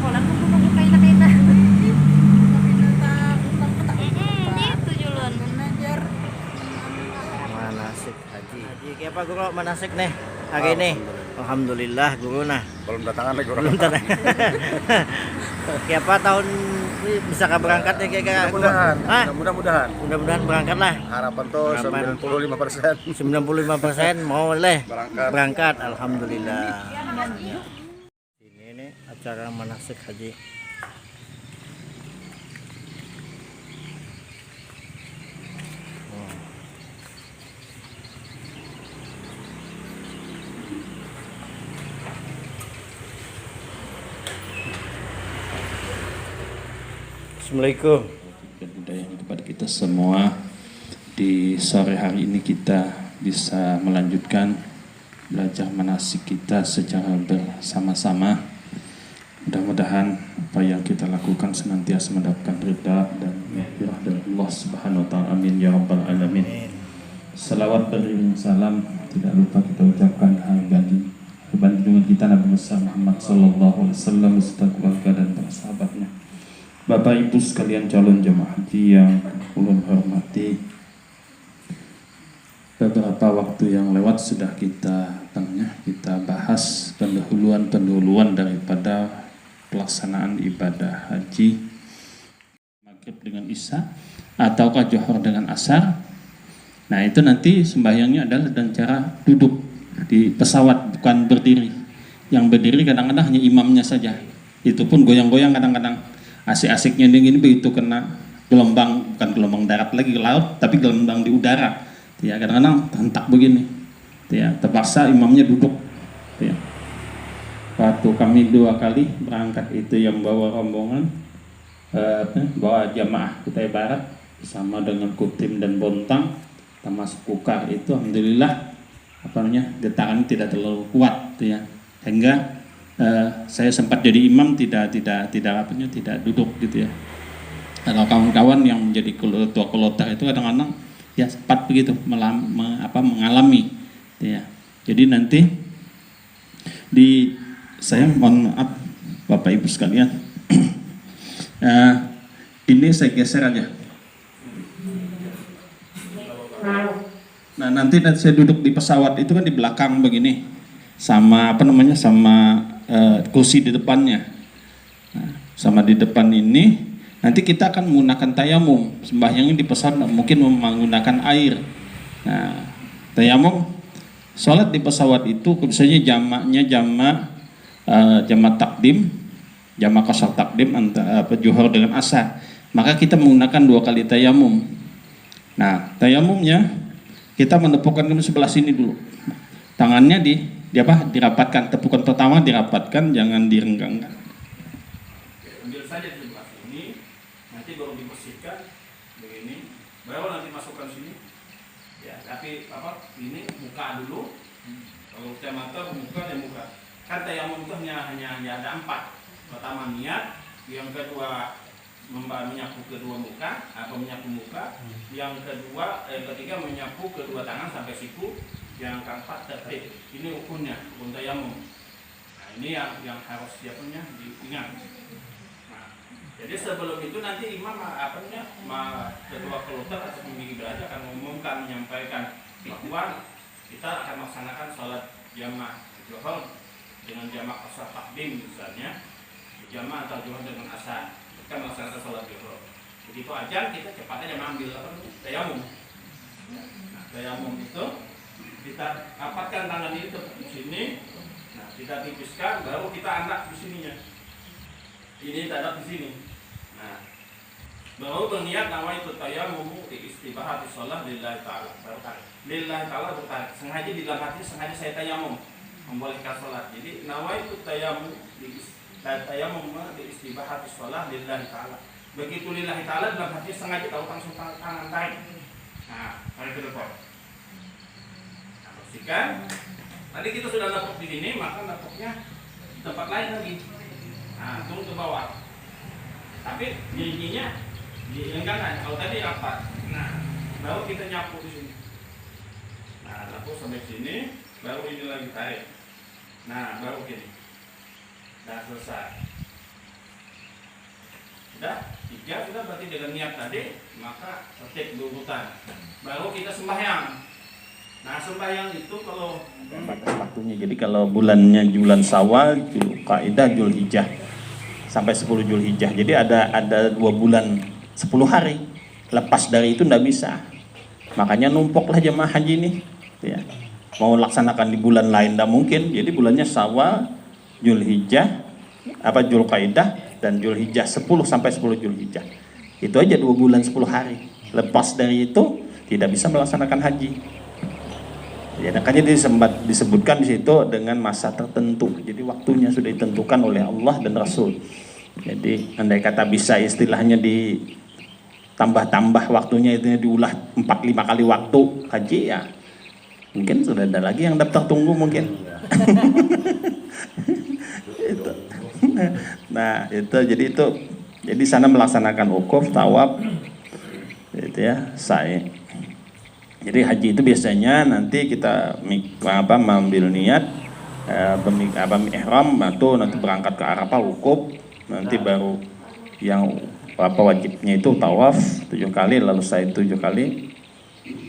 Kalau aku mau kain na. Itu julun. Manasik haji. Haji kaya apa guru manasik nih hari ini? Alhamdulillah guru nah. Belum datangan lagi orang. Belum tanah. Kaya apa tahun ini bisa berangkat ya kira-kira? Mudah-mudahan. Ah? Mudah-mudahan. Mudah-mudahan berangkat lah. Harapan tuh Harapan. 95%. 95% mau boleh Berangkat. berangkat. Alhamdulillah. Ini nih acara manasik haji. Assalamualaikum. Budaya kepada kita semua. Di sore hari ini kita bisa melanjutkan belajar manasik kita secara bersama-sama. Mudah-mudahan apa yang kita lakukan senantiasa mendapatkan ridha dan maghfirah dari Allah Subhanahu wa taala. Amin ya rabbal alamin. Salawat beriring salam tidak lupa kita ucapkan harga junjungan kita Nabi Muhammad sallallahu alaihi wasallam beserta keluarga dan para sahabatnya. Bapak Ibu sekalian calon jemaah haji yang ulun hormati, beberapa waktu yang lewat sudah kita bahas pendahuluan daripada pelaksanaan ibadah haji maghrib dengan isya ataukah johor dengan asar. Nah itu nanti sembahyangnya adalah dengan cara duduk di pesawat, bukan berdiri. Yang berdiri kadang-kadang hanya imamnya saja, itu pun goyang-goyang kadang-kadang. Asik-asiknya ini begitu kena gelombang, bukan gelombang darat lagi laut, tapi gelombang di udara. Ya kadang-kadang hentak begini. Ya terpaksa imamnya duduk. Ya. Waktu kami 2 kali berangkat itu yang bawa rombongan, bawa jamaah Kutai Barat bersama dengan Kutim dan Bontang, termasuk Kukar itu, alhamdulillah getaran tidak terlalu kuat, ya. Sehingga saya sempat jadi imam tidak duduk gitu ya. Kalau kawan-kawan yang menjadi ketua kloter itu kadang-kadang ya sempat begitu mengalami ya. Jadi nanti saya mohon maaf Bapak Ibu sekalian, ini saya geser aja. Nah nanti saya duduk di pesawat itu kan di belakang begini, sama kursi di depannya. Nah, sama di depan ini nanti kita akan menggunakan tayamum. Sembahyangnya di pesawat mungkin menggunakan air. Nah, tayamum sholat di pesawat itu biasanya jamak takdim, jamak qasar takdim antara juhur dengan asar. Maka kita menggunakan 2 kali tayamum. Nah, tayamumnya kita menepukkan ke sebelah sini dulu. Tangannya dirapatkan, tepukan pertama dirapatkan, jangan direnggangkan. Ambil saja di sebelah sini, nanti baru dibersihkan begini, baru nanti masukkan sini. Ya, tapi ini buka dulu. Kalau kacamata buka ya buka. Kan tayamum itu hanya ada 4. Pertama niat, yang kedua menyapu kedua muka, menyapu muka, yang ketiga menyapu kedua tangan sampai siku. Yang keempat tertib. Ini rukunnya, rukun tayamum. Nah ini yang harus diingat. Nah, jadi sebelum itu nanti imam ketua kloter atau pembimbing belajar akan mengumumkan, menyampaikan bahwa kita akan melaksanakan sholat jamaah johor dengan jamaah qasar takdim misalnya, jamaah atau johor dengan asar. Kita melaksanakan sholat johor. Begitu aja kita cepatnya mengambil tayamum. Nah tayamum itu kita rapatkan tangan ini di sini, nah kita tipiskan, baru kita angkat di sininya. Ini tadak di sini. Nah, baru berniat nawaitu tayammum di istibahati shalah lillahi ta'ala. Baru tarik. Lillahi ta'ala bertarik. Sengaja di dalam hati sengaja saya tayamum membolehkan salat. Jadi nawaitu tayammum di istibahati shalah lillahi ta'ala. Begitu lillahi ta'ala dalam hati sengaja tahu langsung tangan tarik. Nah, tarik ke depan. Kan? Tadi kita sudah nepuk di sini, maka nepuknya di tempat lain lagi. Nah, turun ke bawah. Tapi giginya dilenggarkan. Kalau tadi rapat. Nah, baru kita nyapu di sini. Nah, nyapu sampai sini, baru ini lagi tarik. Nah, baru gini. Sudah selesai. Sudah, 3 sudah berarti dengan niat tadi, maka tertib berurutan. Baru kita sembahyang. Nah, sembahyang itu kalau batas waktunya. Jadi kalau bulannya bulan Syawal, Zulqa'dah, Zulhijjah sampai 10 Zulhijjah. Jadi ada 2 bulan 10 hari. Lepas dari itu enggak bisa. Makanya numpuklah jemaah haji nih, ya. Mau laksanakan di bulan lain enggak mungkin. Jadi bulannya Syawal, Zulhijjah, Zulqa'dah dan Zulhijjah 10 sampai 10 Zulhijjah. Itu aja 2 bulan 10 hari. Lepas dari itu tidak bisa melaksanakan haji. Ya, makanya disebutkan di situ dengan masa tertentu. Jadi waktunya sudah ditentukan oleh Allah dan Rasul. Jadi andai kata bisa istilahnya ditambah-tambah waktunya, itu diulah 4-5 kali waktu haji, ya mungkin sudah ada lagi yang daftar tunggu mungkin. Itu. Nah itu jadi sana melaksanakan wukuf, tawaf, gitu ya, sa'i. Jadi haji itu biasanya nanti kita mengambil niat, ihram, atau nanti berangkat ke Arafah, wukuf, nanti baru yang wajibnya itu tawaf 7 kali, lalu sa'i 7 kali.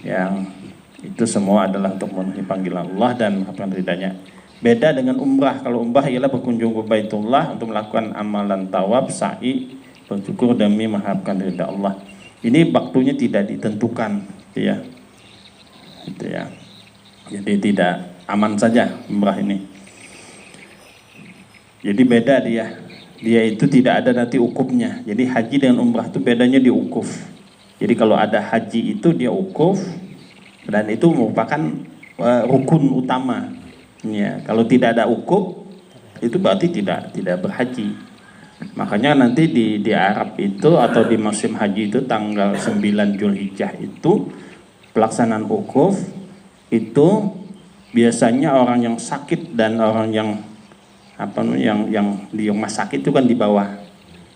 Yang itu semua adalah untuk memenuhi panggilan Allah dan mengharapkan ridhanya. Beda dengan umrah. Kalau umrah ialah berkunjung ke Baitullah untuk melakukan amalan tawaf, sa'i, bersyukur demi mengharapkan ridha Allah. Ini waktunya tidak ditentukan, ya. Itu ya. Jadi tidak, aman saja umrah ini. Jadi beda dia. Dia itu tidak ada nanti ukufnya. Jadi haji dengan umrah itu bedanya di ukuf. Jadi kalau ada haji itu dia ukuf, dan itu merupakan rukun utama. Ya, kalau tidak ada ukuf itu berarti tidak berhaji. Makanya nanti di Arab itu atau di musim haji itu tanggal 9 Zulhijjah itu pelaksanaan wukuf itu biasanya orang yang sakit dan orang yang di rumah sakit itu kan dibawa,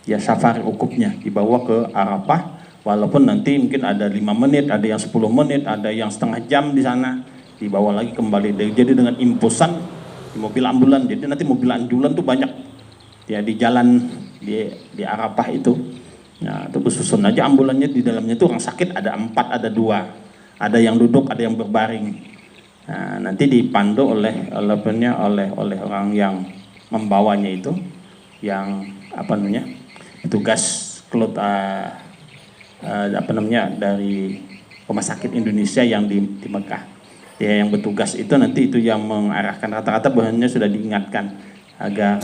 ya, safari wukufnya dibawa ke Arafah, walaupun nanti mungkin ada 5 menit, ada yang 10 menit, ada yang setengah jam di sana, dibawa lagi kembali. Jadi dengan impusan di mobil ambulan. Jadi nanti mobil ambulan tuh banyak, ya, di jalan di Arafah itu. Nah, itu bersusun aja ambulannya, di dalamnya itu orang sakit ada 4, ada 2. Ada yang duduk, ada yang berbaring. Nah, nanti dipandu oleh orang yang membawanya itu, yang petugas dari Rumah Sakit Indonesia yang di Mekah. Ya, yang bertugas itu nanti itu yang mengarahkan, rata-rata bahannya sudah diingatkan agar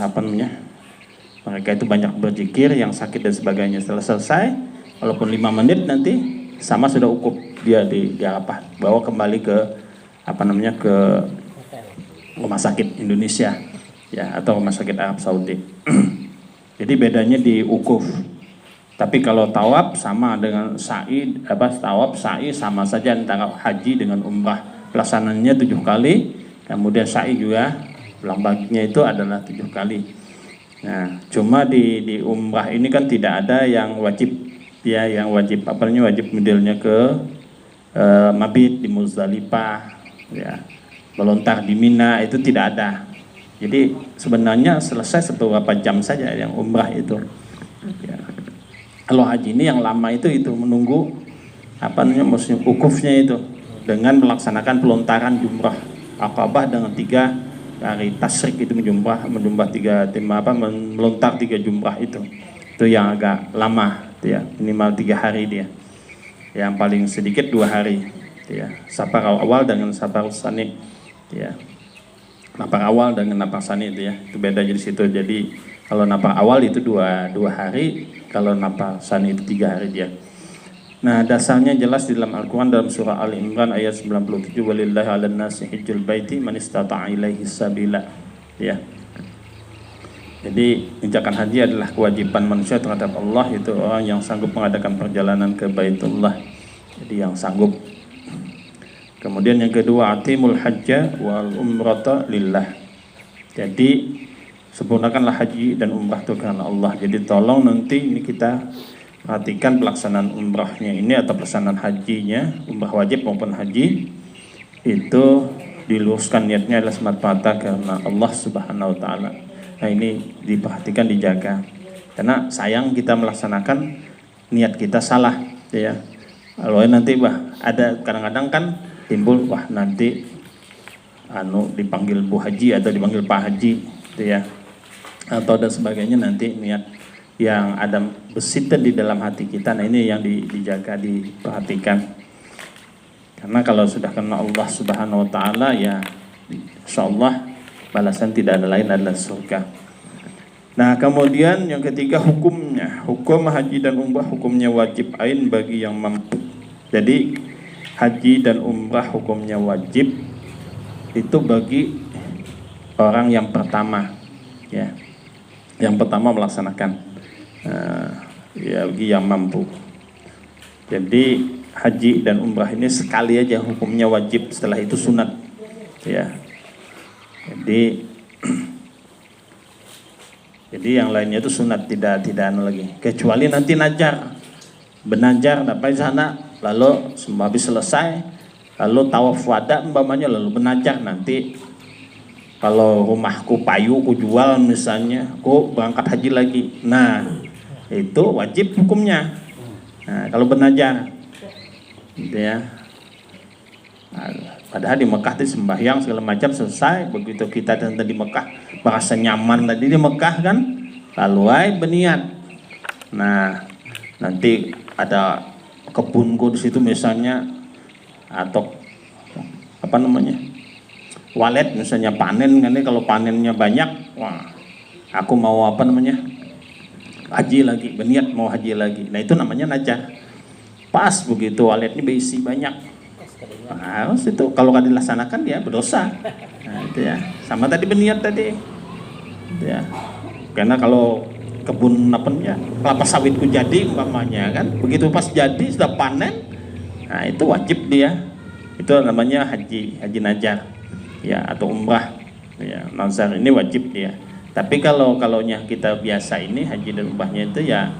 mereka itu banyak berzikir, yang sakit dan sebagainya. Setelah selesai, walaupun 5 menit nanti sama sudah ukuf dia di Arafah, bawa kembali ke ke Rumah Sakit Indonesia, ya, atau Rumah Sakit Arab Saudi. Jadi bedanya di ukuf. Tapi kalau tawaf sama dengan sa'i, tawaf sa'i sama saja antara haji dengan umrah. Pelaksanaannya 7 kali, kemudian sa'i juga lambatnya itu adalah 7 kali. Nah, cuma di umrah ini kan tidak ada yang wajib, ya, yang wajib wajib modelnya ke mabit di Muzdalifah, ya, melontar di Mina, itu tidak ada. Jadi sebenarnya selesai beberapa jam saja yang umrah itu, ya. Kalau haji ini yang lama itu menunggu musim wukufnya itu dengan melaksanakan pelontaran jumrah Aqabah dengan 3 dari tasyrik itu melontar 3 jumrah itu yang agak lama, ya, minimal 3 hari dia. Yang paling sedikit 2 hari, ya. Safar awal dengan safar tsani, ya. Nafar awal dengan nafar tsani itu, ya. Itu beda di situ. Jadi kalau nafar awal itu 2 hari, kalau nafar tsani itu 3 hari dia. Nah, dasarnya jelas di dalam Al-Quran dalam surah Ali Imran ayat 97, walillahi 'alan nasi hijjul baiti man istata'a ilaihi sabila, ya. Jadi menjalankan haji adalah kewajiban manusia terhadap Allah, itu orang yang sanggup mengadakan perjalanan ke Baitullah. Jadi yang sanggup. Kemudian yang kedua, atimul hajja wal umrata lillah. Jadi sempurnakanlah haji dan umrah itu karena Allah. Jadi tolong nanti ini kita perhatikan pelaksanaan umrahnya ini atau pelaksanaan hajinya, umrah wajib maupun haji, itu diluruskan niatnya adalah semata-mata karena Allah Subhanahu wa taala. Nah ini diperhatikan, dijaga. Karena sayang kita melaksanakan niat kita salah, ya. Kalau nanti ada kadang-kadang kan timbul nanti dipanggil Bu Haji atau dipanggil Pak Haji, gitu ya. Atau dan sebagainya, nanti niat yang ada bersitan di dalam hati kita. Nah ini yang dijaga, diperhatikan. Karena kalau sudah kena Allah Subhanahu wa taala, ya insyaallah balasan tidak ada lain adalah surga. Nah, kemudian yang ketiga hukumnya. Hukum haji dan umrah hukumnya wajib ain bagi yang mampu. Jadi haji dan umrah hukumnya wajib itu bagi orang yang pertama, ya. Yang pertama melaksanakan, ya, bagi yang mampu. Jadi haji dan umrah ini sekali aja hukumnya wajib, setelah itu sunat, ya. Jadi yang lainnya itu sunat, tidak lagi, kecuali nanti benajar dapat di sana, lalu habis selesai, lalu tawaf wada umpamanya, lalu benajar. Nanti kalau rumahku payu ku jual misalnya, ku berangkat haji lagi, nah itu wajib hukumnya. Nah, kalau benajar, gitu ya. Nah, padahal di Mekah itu sembahyang segala macam selesai, begitu kita di Mekah merasa nyaman tadi di Mekah kan, lalu berniat. Nah, nanti ada kebunku di situ misalnya, atau walet misalnya panen kan, kalau panennya banyak, aku mau haji lagi, berniat mau haji lagi. Nah itu namanya najar. Pas begitu waletnya berisi banyak, itu kalau nggak dilaksanakan ya berdosa. Nah, itu ya, sama tadi berniat tadi, itu ya. Karena kalau kebun kelapa sawitku jadi umpamanya kan, begitu pas jadi sudah panen, nah itu wajib dia. Itu namanya haji najar, ya, atau umrah, ya. Nazar ini wajib dia. Tapi kalau kita biasa ini haji dan umrahnya itu ya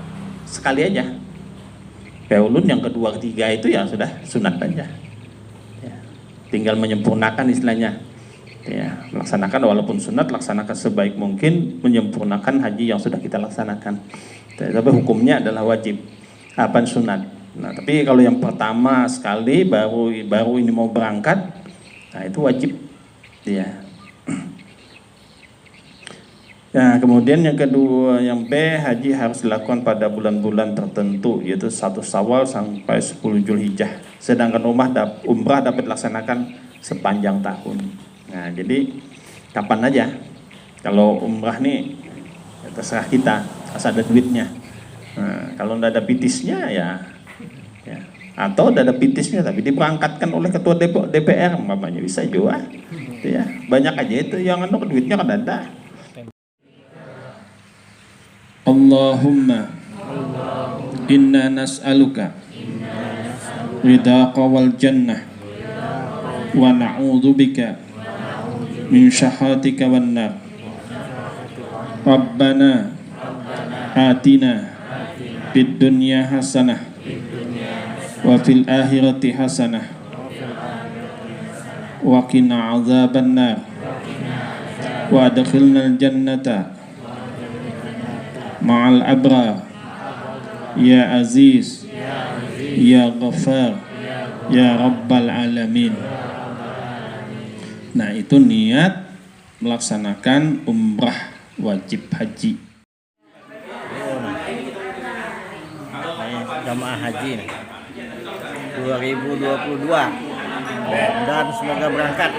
sekali aja. Kayak ulun yang kedua ketiga itu ya sudah sunat aja, ya. Tinggal menyempurnakan istilahnya, ya, melaksanakan walaupun sunat, laksanakan sebaik mungkin, menyempurnakan haji yang sudah kita laksanakan. Tapi hukumnya adalah wajib, sunat. Nah tapi kalau yang pertama sekali baru ini mau berangkat, nah itu wajib, ya. Nah, kemudian yang kedua, yang B, haji harus dilakukan pada bulan-bulan tertentu, yaitu 1 Syawal sampai 10 Zulhijjah. Sedangkan umrah dapat dilaksanakan sepanjang tahun. Nah, jadi kapan aja. Kalau umrah nih ya terserah kita, asal ada duitnya. Nah, kalau tidak ada pitisnya ya. Atau tidak ada pitisnya tapi diberangkatkan oleh ketua DPR, umpamanya bisa juga. Ya, banyak aja itu yang duitnya kan ada. Allahumma inna nas'aluka ridhaqa wal jannah wa na'udzubika min syahhatika wan nar. Rabbana atina fid dunya hasanah wa fil akhirati hasanah wa qina adzaban nar wa adkhilnal jannata ma'al abrar ya aziz ya ghafar ya rabbal alamin. Nah itu niat melaksanakan umrah wajib haji. Jamaah haji 2022 dan semoga berangkat.